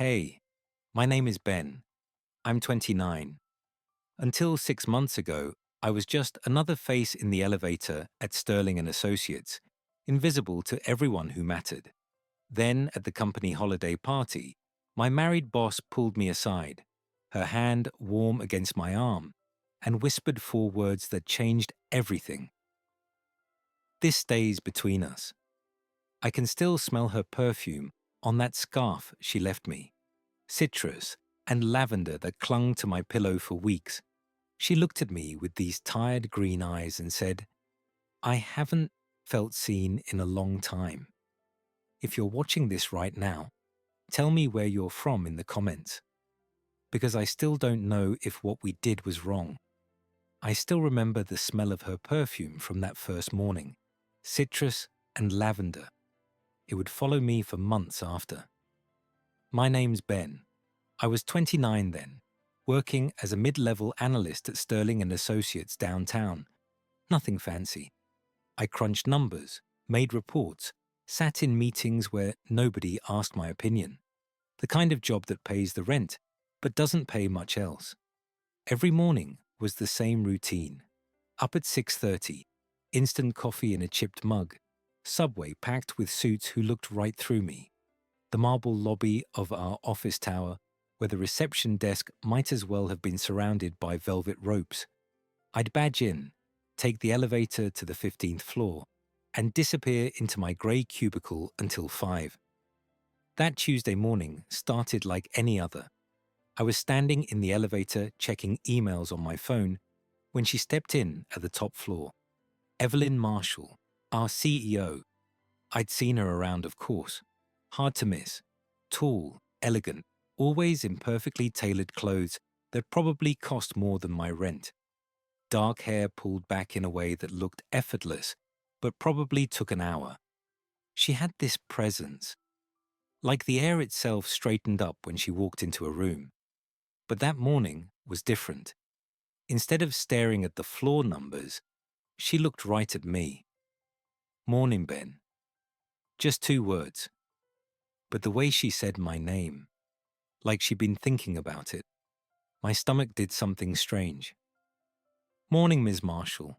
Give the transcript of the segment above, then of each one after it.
Hey, my name is Ben. I'm 29. Until 6 months ago, I was just another face in the elevator at Sterling and Associates, invisible to everyone who mattered. Then, at the company holiday party, my married boss pulled me aside, her hand warm against my arm, and whispered 4 words that changed everything. This stays between us. I can still smell her perfume on that scarf she left me, citrus and lavender that clung to my pillow for weeks. She looked at me with these tired green eyes and said, I haven't felt seen in a long time. If you're watching this right now, tell me where you're from in the comments, because I still don't know if what we did was wrong. I still remember the smell of her perfume from that first morning, citrus and lavender. It would follow me for months after. My name's Ben. I was 29 then, working as a mid-level analyst at Sterling and Associates downtown. Nothing fancy. I crunched numbers, made reports, sat in meetings where nobody asked my opinion. The kind of job that pays the rent, but doesn't pay much else. Every morning was the same routine. Up at 6:30, instant coffee in a chipped mug, subway packed with suits who looked right through me, the marble lobby of our office tower where the reception desk might as well have been surrounded by velvet ropes. I'd badge in, take the elevator to the 15th floor, and disappear into my grey cubicle until 5. That Tuesday morning started like any other. I was standing in the elevator checking emails on my phone when she stepped in at the top floor. Evelyn Marshall, our CEO. I'd seen her around, of course. Hard to miss. Tall, elegant, always in perfectly tailored clothes that probably cost more than my rent. Dark hair pulled back in a way that looked effortless, but probably took an hour. She had this presence, like the air itself straightened up when she walked into a room. But that morning was different. Instead of staring at the floor numbers, she looked right at me. Morning, Ben. Just 2 words. But the way she said my name, like she'd been thinking about it, my stomach did something strange. Morning, Ms. Marshall.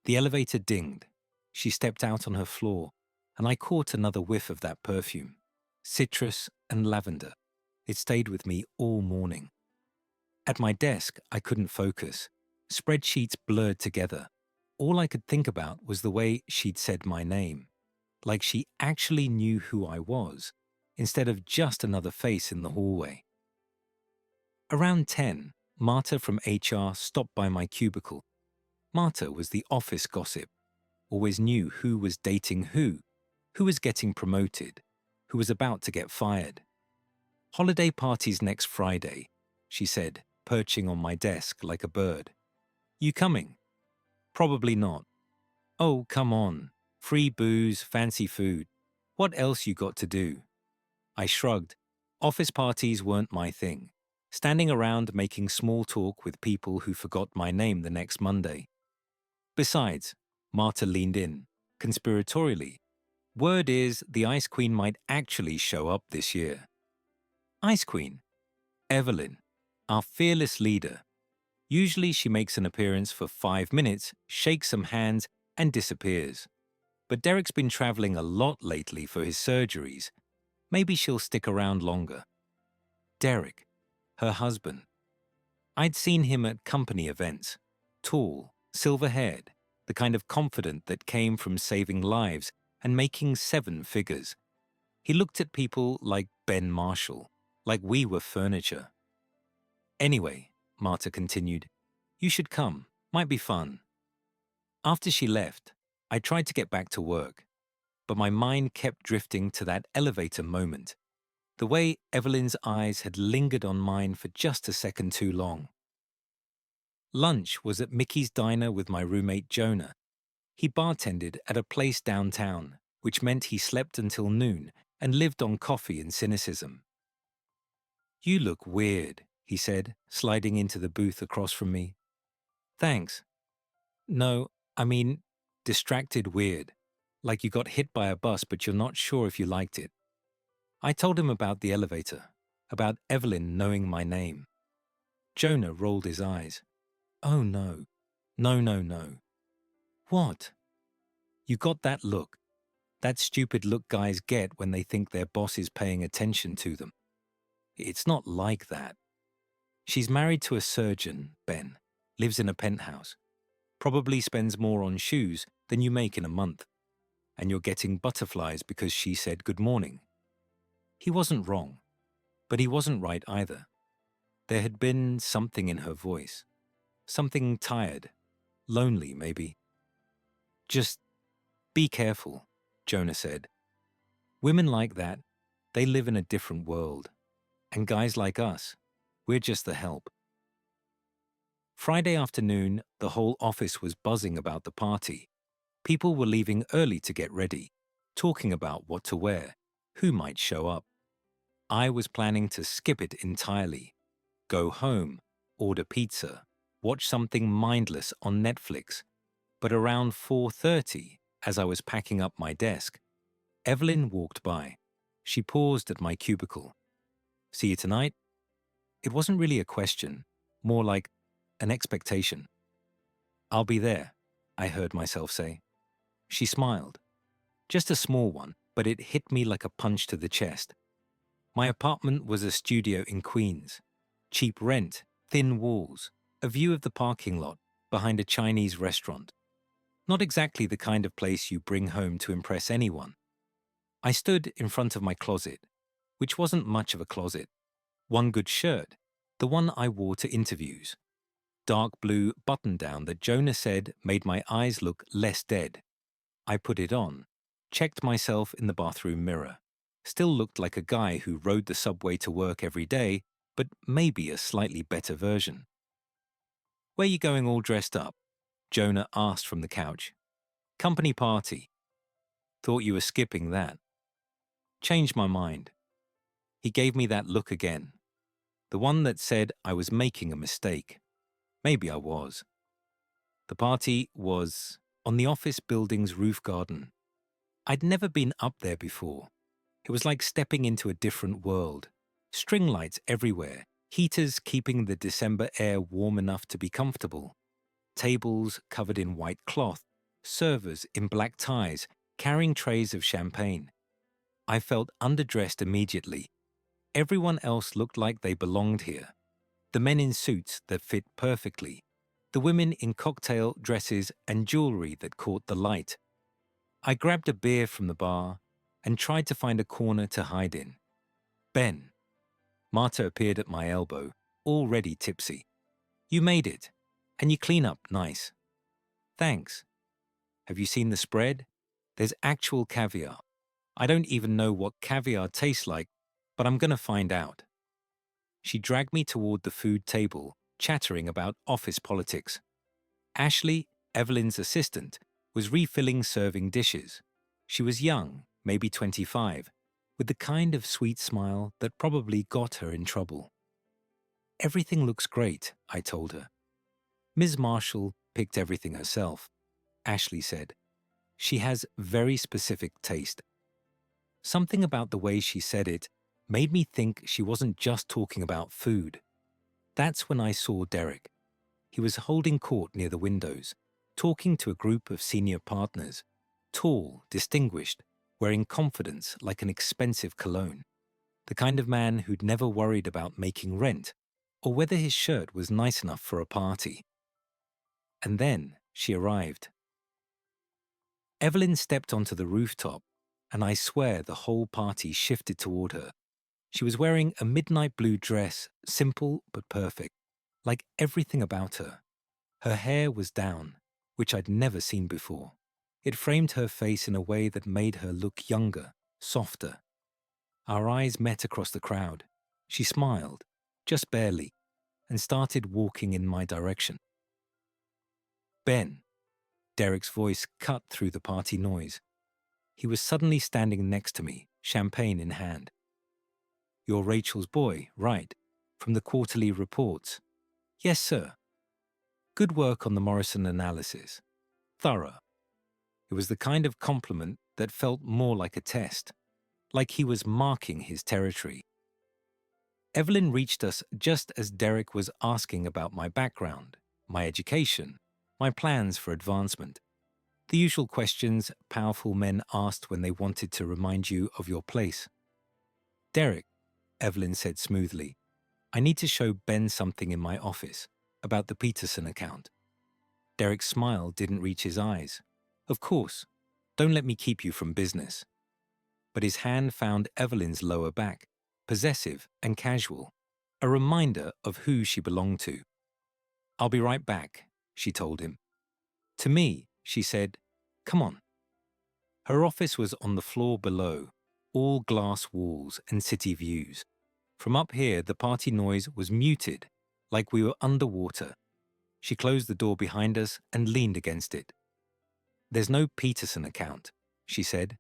The elevator dinged. She stepped out on her floor, and I caught another whiff of that perfume. Citrus and lavender. It stayed with me all morning. At my desk, I couldn't focus. Spreadsheets blurred together. All I could think about was the way she'd said my name, like she actually knew who I was, instead of just another face in the hallway. Around 10, Marta from HR stopped by my cubicle. Marta was the office gossip, always knew who was dating who was getting promoted, who was about to get fired. Holiday parties next Friday, she said, perching on my desk like a bird. You coming? Probably not. Oh, come on. Free booze, fancy food. What else you got to do? I shrugged. Office parties weren't my thing. Standing around making small talk with people who forgot my name the next Monday. Besides, Marta leaned in, conspiratorially. Word is the Ice Queen might actually show up this year. Ice Queen? Evelyn, our fearless leader. Usually she makes an appearance for 5 minutes, shakes some hands, and disappears. But Derek's been traveling a lot lately for his surgeries. Maybe she'll stick around longer. Derek, her husband. I'd seen him at company events. Tall, silver-haired, the kind of confident that came from saving lives and making 7 figures. He looked at people like Ben Marshall, like we were furniture. Anyway, Marta continued, you should come. Might be fun. After she left, I tried to get back to work, but my mind kept drifting to that elevator moment, the way Evelyn's eyes had lingered on mine for just a second too long. Lunch was at Mickey's Diner with my roommate Jonah. He bartended at a place downtown, which meant he slept until noon and lived on coffee and cynicism. You look weird, he said, sliding into the booth across from me. Thanks. No, I mean, distracted weird. Like you got hit by a bus but you're not sure if you liked it. I told him about the elevator, about Evelyn knowing my name. Jonah rolled his eyes. Oh no, no, no, no. What? You got that look. That stupid look guys get when they think their boss is paying attention to them. It's not like that. She's married to a surgeon, Ben, lives in a penthouse, probably spends more on shoes than you make in a month, and you're getting butterflies because she said good morning. He wasn't wrong, but he wasn't right either. There had been something in her voice, something tired, lonely maybe. Just be careful, Jonah said. Women like that, they live in a different world. And guys like us, we're just the help. Friday afternoon, the whole office was buzzing about the party. People were leaving early to get ready, talking about what to wear, who might show up. I was planning to skip it entirely, go home, order pizza, watch something mindless on Netflix. But around 4:30, as I was packing up my desk, Evelyn walked by. She paused at my cubicle. See you tonight? It wasn't really a question, more like an expectation. I'll be there, I heard myself say. She smiled. Just a small one, but it hit me like a punch to the chest. My apartment was a studio in Queens. Cheap rent, thin walls, a view of the parking lot behind a Chinese restaurant. Not exactly the kind of place you bring home to impress anyone. I stood in front of my closet, which wasn't much of a closet. One good shirt, the one I wore to interviews. Dark blue button-down that Jonah said made my eyes look less dead. I put it on, checked myself in the bathroom mirror. Still looked like a guy who rode the subway to work every day, but maybe a slightly better version. Where you going all dressed up? Jonah asked from the couch. Company party. Thought you were skipping that. Changed my mind. He gave me that look again. The one that said I was making a mistake. Maybe I was. The party was on the office building's roof garden. I'd never been up there before. It was like stepping into a different world. String lights everywhere, heaters keeping the December air warm enough to be comfortable. Tables covered in white cloth, servers in black ties carrying trays of champagne. I felt underdressed immediately. Everyone else looked like they belonged here. The men in suits that fit perfectly. The women in cocktail dresses and jewelry that caught the light. I grabbed a beer from the bar and tried to find a corner to hide in. Ben. Marta appeared at my elbow, already tipsy. You made it, and you clean up nice. Thanks. Have you seen the spread? There's actual caviar. I don't even know what caviar tastes like, but I'm gonna find out. She dragged me toward the food table, chattering about office politics. Ashley, Evelyn's assistant, was refilling serving dishes. She was young, maybe 25, with the kind of sweet smile that probably got her in trouble. Everything looks great, I told her. Ms. Marshall picked everything herself, Ashley said. She has very specific taste. Something about the way she said it made me think she wasn't just talking about food. That's when I saw Derek. He was holding court near the windows, talking to a group of senior partners, tall, distinguished, wearing confidence like an expensive cologne. The kind of man who'd never worried about making rent or whether his shirt was nice enough for a party. And then she arrived. Evelyn stepped onto the rooftop, and I swear the whole party shifted toward her. She was wearing a midnight blue dress, simple but perfect, like everything about her. Her hair was down, which I'd never seen before. It framed her face in a way that made her look younger, softer. Our eyes met across the crowd. She smiled, just barely, and started walking in my direction. Ben. Derek's voice cut through the party noise. He was suddenly standing next to me, champagne in hand. You're Rachel's boy, right? From the quarterly reports. Yes, sir. Good work on the Morrison analysis. Thorough. It was the kind of compliment that felt more like a test. like he was marking his territory. Evelyn reached us just as Derek was asking about my background, my education, my plans for advancement. The usual questions powerful men asked when they wanted to remind you of your place. Derek, Evelyn said smoothly, I need to show Ben something in my office about the Peterson account. Derek's smile didn't reach his eyes. Of course, don't let me keep you from business. But his hand found Evelyn's lower back, possessive and casual, a reminder of who she belonged to. I'll be right back, she told him. To me, she said, come on. Her office was on the floor below, all glass walls and city views. From up here, the party noise was muted, like we were underwater. She closed the door behind us and leaned against it. There's no Peterson account, she said.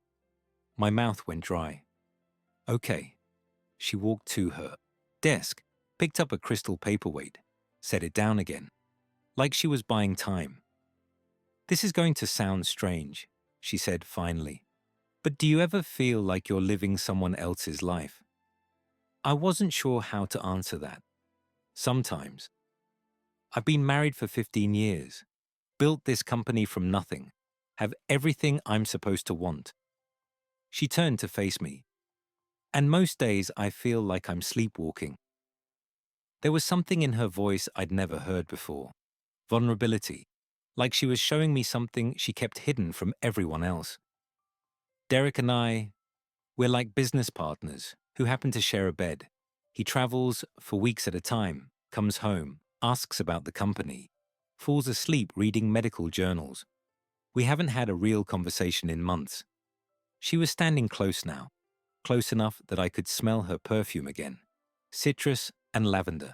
My mouth went dry. Okay. She walked to her desk, picked up a crystal paperweight, set it down again, like she was buying time. This is going to sound strange, she said finally, but do you ever feel like you're living someone else's life? I wasn't sure how to answer that. Sometimes. I've been married for 15 years, built this company from nothing, have everything I'm supposed to want. She turned to face me. And most days I feel like I'm sleepwalking. There was something in her voice I'd never heard before. Vulnerability, like she was showing me something she kept hidden from everyone else. Derek and we're like business partners who happen to share a bed. He travels for weeks at a time, comes home, asks about the company, falls asleep reading medical journals. We haven't had a real conversation in months. She was standing close now, close enough that I could smell her perfume again, citrus and lavender.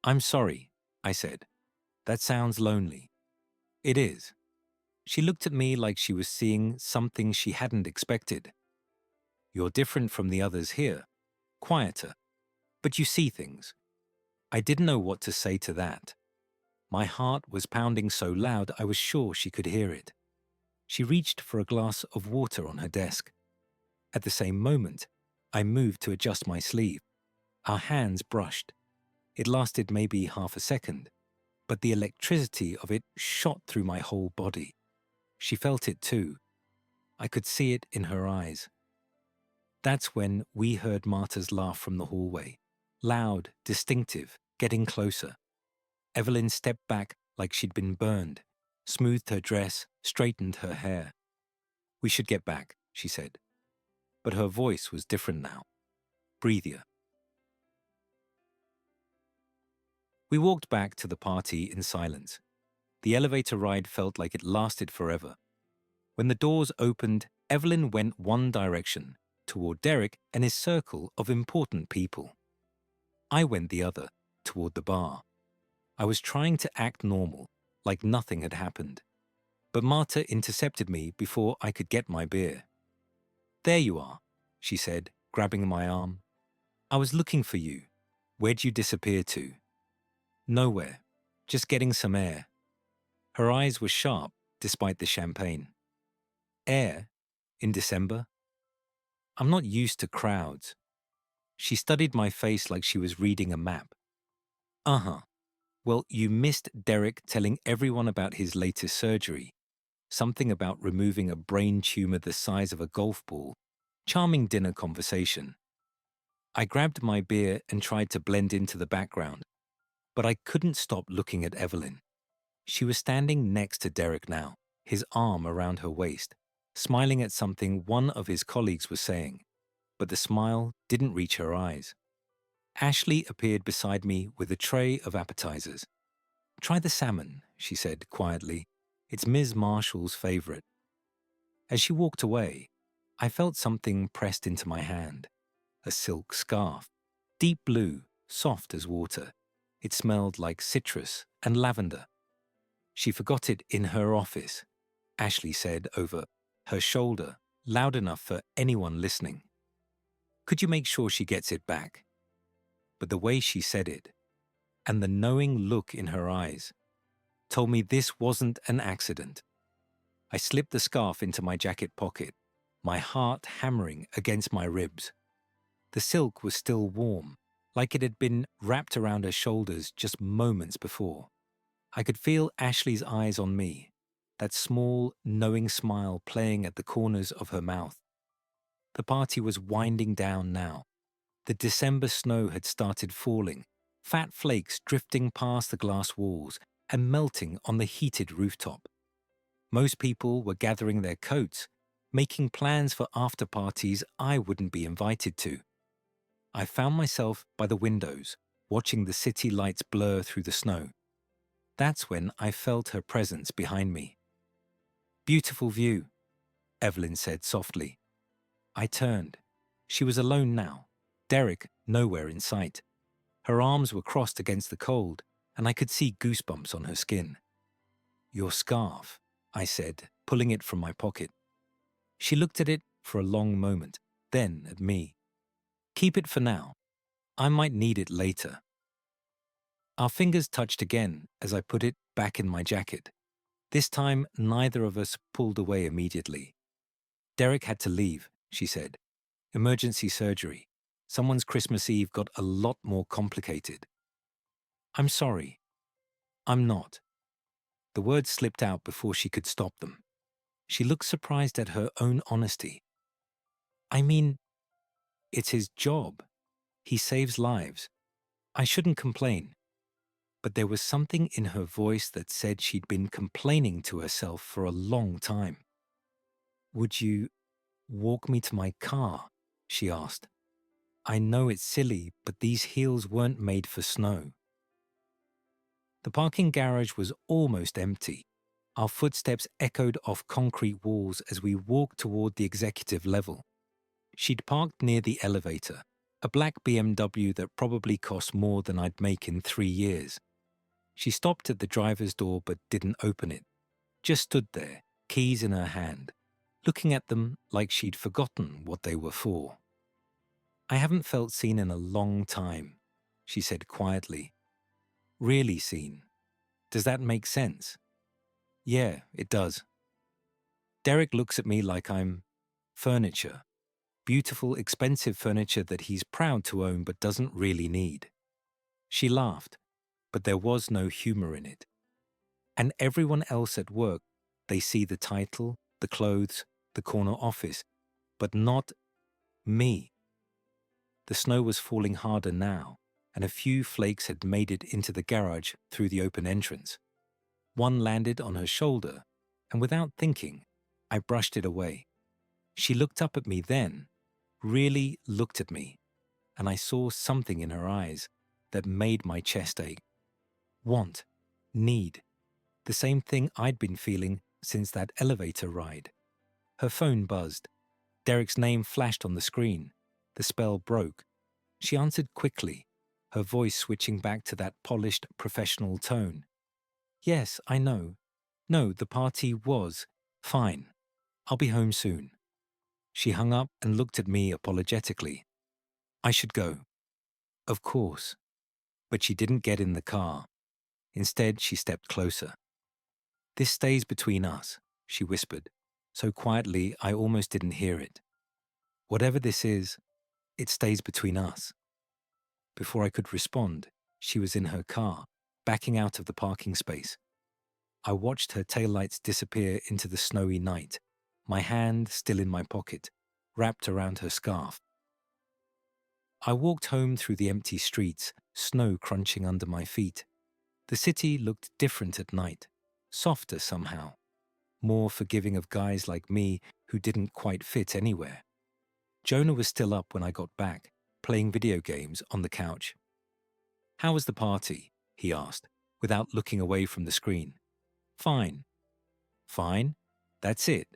I'm sorry, I said. That sounds lonely. It is. She looked at me like she was seeing something she hadn't expected. You're different from the others here, quieter, but you see things. I didn't know what to say to that. My heart was pounding so loud I was sure she could hear it. She reached for a glass of water on her desk. At the same moment, I moved to adjust my sleeve. Our hands brushed. It lasted maybe half a second, but the electricity of it shot through my whole body. She felt it too. I could see it in her eyes. That's when we heard Marta's laugh from the hallway. Loud, distinctive, getting closer. Evelyn stepped back like she'd been burned, smoothed her dress, straightened her hair. We should get back, she said. But her voice was different now, breathier. We walked back to the party in silence. The elevator ride felt like it lasted forever. When the doors opened, Evelyn went one direction, toward Derek and his circle of important people. I went the other, toward the bar. I was trying to act normal, like nothing had happened. But Marta intercepted me before I could get my beer. There you are, she said, grabbing my arm. I was looking for you. Where'd you disappear to? Nowhere, just getting some air. Her eyes were sharp, despite the champagne. Air? In December? I'm not used to crowds. She studied my face like she was reading a map. Uh-huh. Well, you missed Derek telling everyone about his latest surgery. Something about removing a brain tumor the size of a golf ball. Charming dinner conversation. I grabbed my beer and tried to blend into the background, but I couldn't stop looking at Evelyn. She was standing next to Derek now, his arm around her waist, smiling at something one of his colleagues was saying, but the smile didn't reach her eyes. Ashley appeared beside me with a tray of appetizers. Try the salmon, she said quietly. It's Ms. Marshall's favorite. As she walked away, I felt something pressed into my hand. A silk scarf, deep blue, soft as water. It smelled like citrus and lavender. She forgot it in her office, Ashley said over her shoulder, loud enough for anyone listening. Could you make sure she gets it back? But the way she said it, and the knowing look in her eyes, told me this wasn't an accident. I slipped the scarf into my jacket pocket, my heart hammering against my ribs. The silk was still warm, like it had been wrapped around her shoulders just moments before. I could feel Ashley's eyes on me, that small, knowing smile playing at the corners of her mouth. The party was winding down now. The December snow had started falling, fat flakes drifting past the glass walls and melting on the heated rooftop. Most people were gathering their coats, making plans for after parties I wouldn't be invited to. I found myself by the windows, watching the city lights blur through the snow. That's when I felt her presence behind me. "Beautiful view," Evelyn said softly. I turned. She was alone now, Derek nowhere in sight. Her arms were crossed against the cold, and I could see goosebumps on her skin. "Your scarf," I said, pulling it from my pocket. She looked at it for a long moment, then at me. "Keep it for now. I might need it later." Our fingers touched again as I put it back in my jacket. This time, neither of us pulled away immediately. "Derek had to leave," she said. "Emergency surgery. Someone's Christmas Eve got a lot more complicated." "I'm sorry." "I'm not." The words slipped out before she could stop them. She looked surprised at her own honesty. "I mean, it's his job. He saves lives. I shouldn't complain." But there was something in her voice that said she'd been complaining to herself for a long time. "Would you walk me to my car?" she asked. "I know it's silly, but these heels weren't made for snow." The parking garage was almost empty. Our footsteps echoed off concrete walls as we walked toward the executive level. She'd parked near the elevator, a black BMW that probably cost more than I'd make in 3 years. She stopped at the driver's door but didn't open it, just stood there, keys in her hand, looking at them like she'd forgotten what they were for. "I haven't felt seen in a long time," she said quietly. "Really seen. Does that make sense?" "Yeah, it does." Derek looks at me like I'm furniture. Beautiful, expensive furniture that he's proud to own but doesn't really need. She laughed, but there was no humor in it. "And everyone else at work, they see the title, the clothes, the corner office, but not me." The snow was falling harder now, and a few flakes had made it into the garage through the open entrance. One landed on her shoulder, and without thinking, I brushed it away. She looked up at me then, really looked at me, and I saw something in her eyes that made my chest ache. Want, need, the same thing I'd been feeling since that elevator ride. Her phone buzzed. Derek's name flashed on the screen. The spell broke. She answered quickly, her voice switching back to that polished, professional tone. "Yes, I know. No, the party was fine. I'll be home soon." She hung up and looked at me apologetically. "I should go." "Of course." But she didn't get in the car. Instead, she stepped closer. "This stays between us," she whispered, so quietly I almost didn't hear it. "Whatever this is, it stays between us." Before I could respond, she was in her car, backing out of the parking space. I watched her taillights disappear into the snowy night, my hand still in my pocket, wrapped around her scarf. I walked home through the empty streets, snow crunching under my feet. The city looked different at night, softer somehow, more forgiving of guys like me who didn't quite fit anywhere. Jonah was still up when I got back, playing video games on the couch. "How was the party?" he asked, without looking away from the screen. "Fine." "Fine? That's it?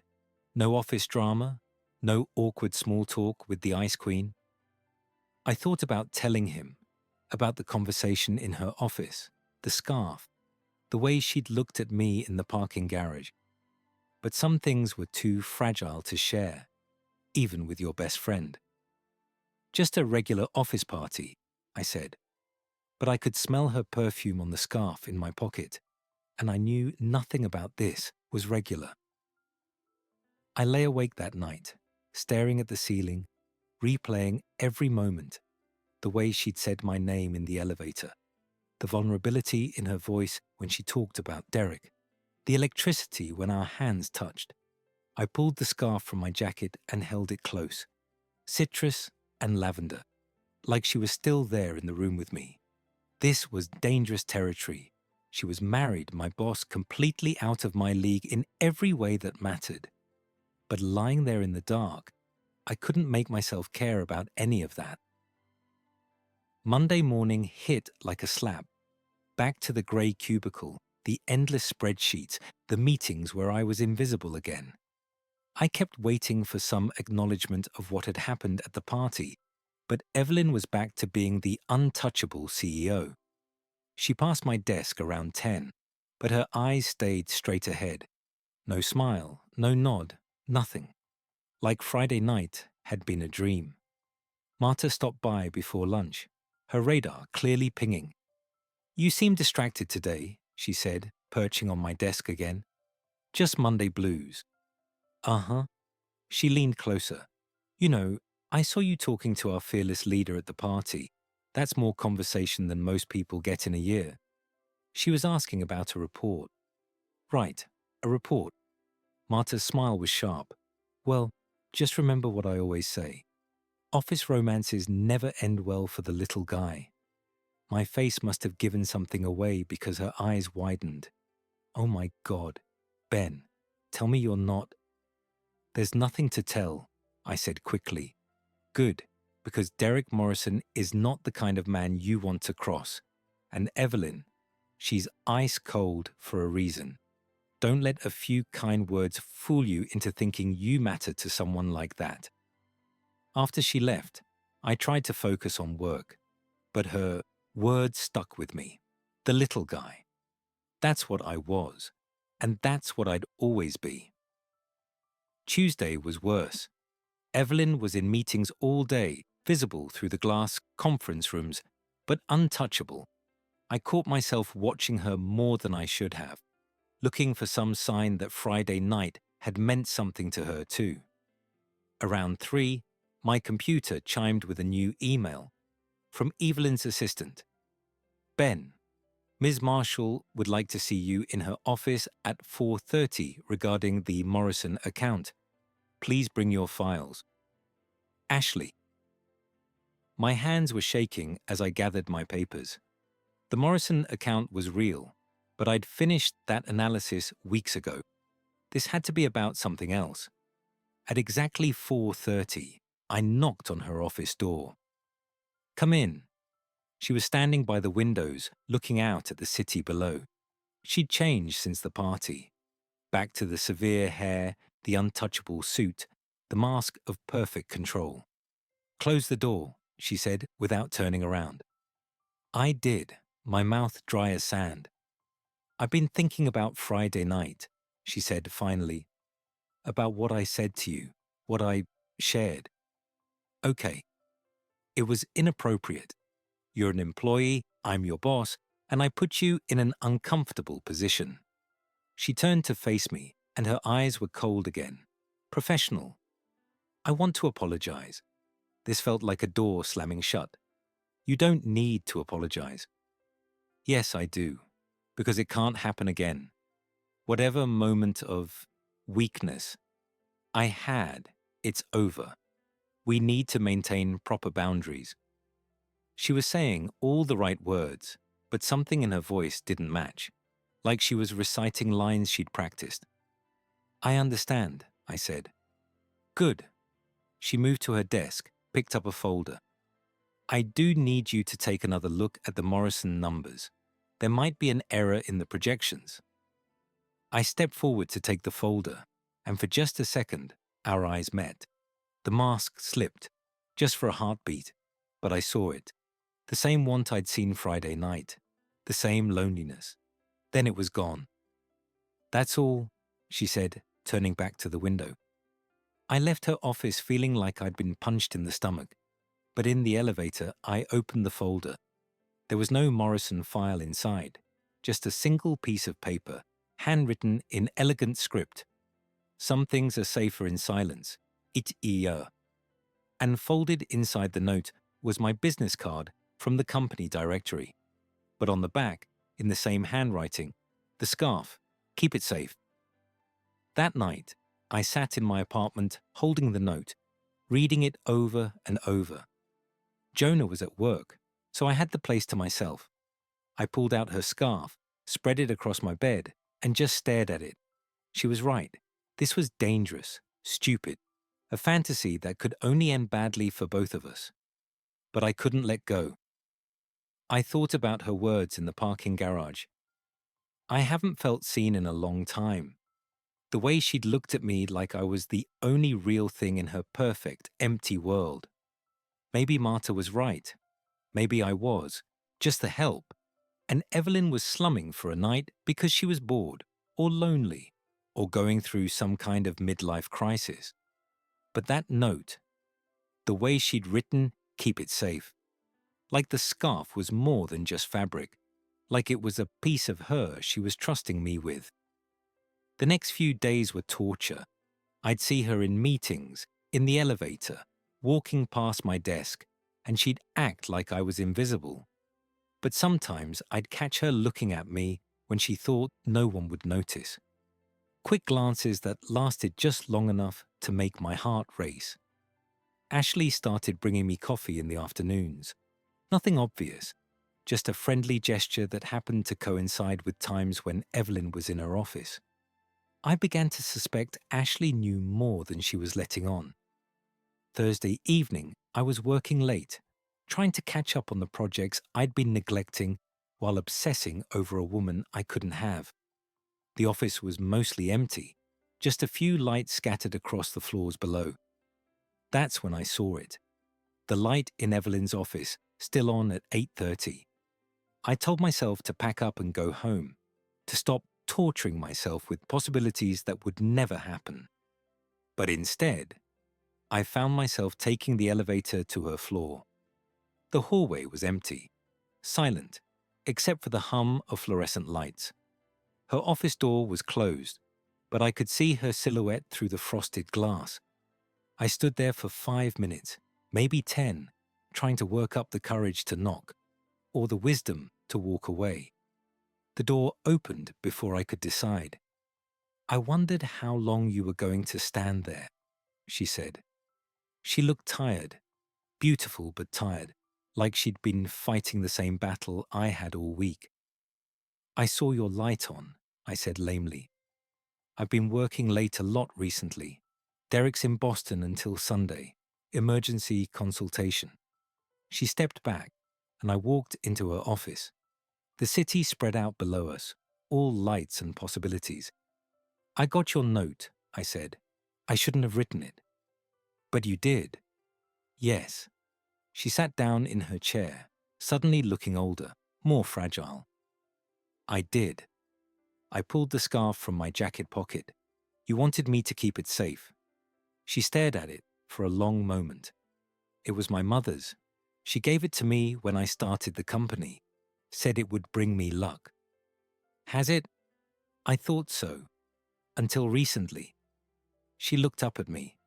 No office drama? No awkward small talk with the Ice Queen?" I thought about telling him, about the conversation in her office, the scarf, the way she'd looked at me in the parking garage. But some things were too fragile to share, even with your best friend. "Just a regular office party," I said. But I could smell her perfume on the scarf in my pocket, and I knew nothing about this was regular. I lay awake that night, staring at the ceiling, replaying every moment, the way she'd said my name in the elevator, the vulnerability in her voice when she talked about Derek, the electricity when our hands touched. I pulled the scarf from my jacket and held it close, citrus and lavender, like she was still there in the room with me. This was dangerous territory. She was married, my boss, completely out of my league in every way that mattered. But lying there in the dark, I couldn't make myself care about any of that. Monday morning hit like a slap. Back to the grey cubicle, the endless spreadsheets, the meetings where I was invisible again. I kept waiting for some acknowledgement of what had happened at the party, but Evelyn was back to being the untouchable CEO. She passed my desk around 10, but her eyes stayed straight ahead. No smile, no nod, nothing. Like Friday night had been a dream. Marta stopped by before lunch, her radar clearly pinging. "You seem distracted today," she said, perching on my desk again. "Just Monday blues." "Uh-huh." She leaned closer. "You know, I saw you talking to our fearless leader at the party. That's more conversation than most people get in a year." She was asking about a report. "Right, a report." Marta's smile was sharp. "Well, just remember what I always say. Office romances never end well for the little guy." My face must have given something away because her eyes widened. "Oh my God. Ben, tell me you're not—" "There's nothing to tell," I said quickly. "Good, because Derek Morrison is not the kind of man you want to cross. And Evelyn, she's ice cold for a reason. Don't let a few kind words fool you into thinking you matter to someone like that." After she left, I tried to focus on work, but her words stuck with me. The little guy. That's what I was, and that's what I'd always be. Tuesday was worse. Evelyn was in meetings all day, visible through the glass conference rooms, but untouchable. I caught myself watching her more than I should have, looking for some sign that Friday night had meant something to her too. Around 3, my computer chimed with a new email from Evelyn's assistant. "Ben, Ms. Marshall would like to see you in her office at 4:30 regarding the Morrison account. Please bring your files. Ashley." My hands were shaking as I gathered my papers. The Morrison account was real, but I'd finished that analysis weeks ago. This had to be about something else. At exactly 4:30, I knocked on her office door. "Come in." She was standing by the windows, looking out at the city below. She'd changed since the party. Back to the severe hair, the untouchable suit, the mask of perfect control. "Close the door," she said, without turning around. I did, my mouth dry as sand. "I've been thinking about Friday night," she said finally. "About what I said to you, what I shared. Okay. It was inappropriate. You're an employee, I'm your boss, and I put you in an uncomfortable position." She turned to face me, and her eyes were cold again. Professional. "I want to apologize." This felt like a door slamming shut. "You don't need to apologize." "Yes, I do. Because it can't happen again. Whatever moment of weakness I had, it's over. We need to maintain proper boundaries." She was saying all the right words, but something in her voice didn't match, like she was reciting lines she'd practiced. "I understand," I said. "Good." She moved to her desk, picked up a folder. "I do need you to take another look at the Morrison numbers. There might be an error in the projections." I stepped forward to take the folder, and for just a second, our eyes met. The mask slipped, just for a heartbeat, but I saw it. The same want I'd seen Friday night. The same loneliness. Then it was gone. "That's all," she said, turning back to the window. I left her office feeling like I'd been punched in the stomach, but in the elevator, I opened the folder. There was no Morrison file inside, just a single piece of paper, handwritten in elegant script. "Some things are safer in silence. it and folded inside the note was my business card from the company directory. But on the back, in the same handwriting, the scarf, keep it safe. That night, I sat in my apartment holding the note, reading it over and over. Jonah was at work, so I had the place to myself. I pulled out her scarf, spread it across my bed, and just stared at it. She was right. This was dangerous, stupid, a fantasy that could only end badly for both of us. But I couldn't let go. I thought about her words in the parking garage. I haven't felt seen in a long time. The way she'd looked at me like I was the only real thing in her perfect, empty world. Maybe Marta was right. Maybe I was. Just the help. And Evelyn was slumming for a night because she was bored, or lonely, or going through some kind of midlife crisis. But that note, the way she'd written, keep it safe. Like the scarf was more than just fabric. Like it was a piece of her she was trusting me with. The next few days were torture. I'd see her in meetings, in the elevator, walking past my desk, and she'd act like I was invisible. But sometimes I'd catch her looking at me when she thought no one would notice. Quick glances that lasted just long enough to make my heart race. Ashley started bringing me coffee in the afternoons. Nothing obvious, just a friendly gesture that happened to coincide with times when Evelyn was in her office. I began to suspect Ashley knew more than she was letting on. Thursday evening, I was working late, trying to catch up on the projects I'd been neglecting while obsessing over a woman I couldn't have. The office was mostly empty, just a few lights scattered across the floors below. That's when I saw it. The light in Evelyn's office, still on at 8:30. I told myself to pack up and go home, to stop torturing myself with possibilities that would never happen. But instead, I found myself taking the elevator to her floor. The hallway was empty, silent, except for the hum of fluorescent lights. Her office door was closed, but I could see her silhouette through the frosted glass. I stood there for 5 minutes, maybe 10, trying to work up the courage to knock, or the wisdom to walk away. The door opened before I could decide. "I wondered how long you were going to stand there," she said. She looked tired, beautiful but tired, like she'd been fighting the same battle I had all week. "I saw your light on," I said lamely. "I've been working late a lot recently. Derek's in Boston until Sunday. Emergency consultation." She stepped back, and I walked into her office. The city spread out below us, all lights and possibilities. "I got your note," I said. "I shouldn't have written it." "But you did." "Yes." She sat down in her chair, suddenly looking older, more fragile. "I did." I pulled the scarf from my jacket pocket. "You wanted me to keep it safe." She stared at it for a long moment. "It was my mother's. She gave it to me when I started the company. Said it would bring me luck." "Has it?" "I thought so. Until recently." She looked up at me.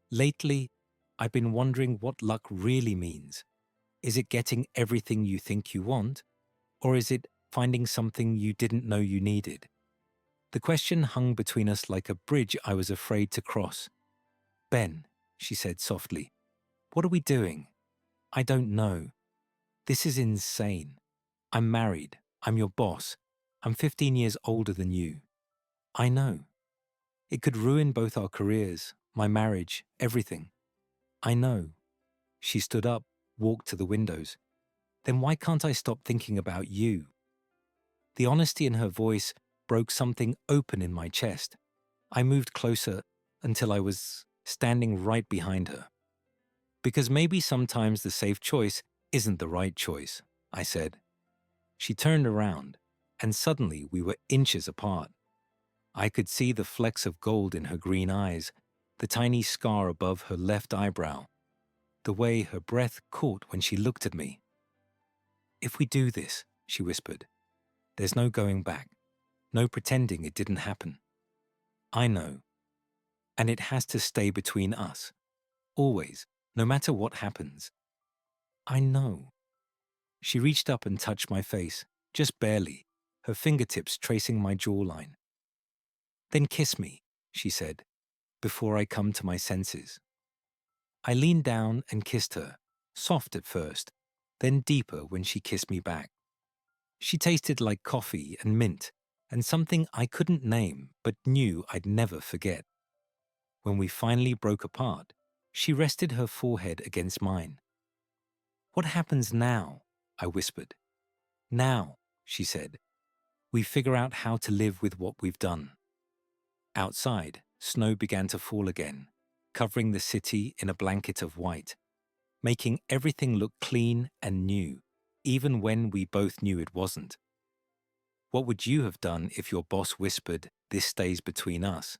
"Lately, I've been wondering what luck really means. Is it getting everything you think you want? Or is it finding something you didn't know you needed?" The question hung between us like a bridge I was afraid to cross. "Ben," she said softly, "what are we doing?" "I don't know. This is insane. I'm married. I'm your boss. I'm 15 years older than you." "I know. It could ruin both our careers, my marriage, everything." "I know." She stood up, walked to the windows. "Then why can't I stop thinking about you?" The honesty in her voice broke something open in my chest. I moved closer until I was standing right behind her. "Because maybe sometimes the safe choice isn't the right choice," I said. She turned around, and suddenly we were inches apart. I could see the flecks of gold in her green eyes, the tiny scar above her left eyebrow, the way her breath caught when she looked at me. "If we do this," she whispered, "there's no going back, no pretending it didn't happen." "I know." And it has to stay between us. Always, no matter what happens. I know. She reached up and touched my face, just barely, her fingertips tracing my jawline. Then kiss me, she said, before I come to my senses. I leaned down and kissed her, soft at first, then deeper when she kissed me back. She tasted like coffee and mint, and something I couldn't name but knew I'd never forget. When we finally broke apart, she rested her forehead against mine. What happens now? I whispered. Now, she said, we figure out how to live with what we've done. Outside, snow began to fall again, covering the city in a blanket of white, making everything look clean and new, even when we both knew it wasn't. What would you have done if your boss whispered, "This stays between us"?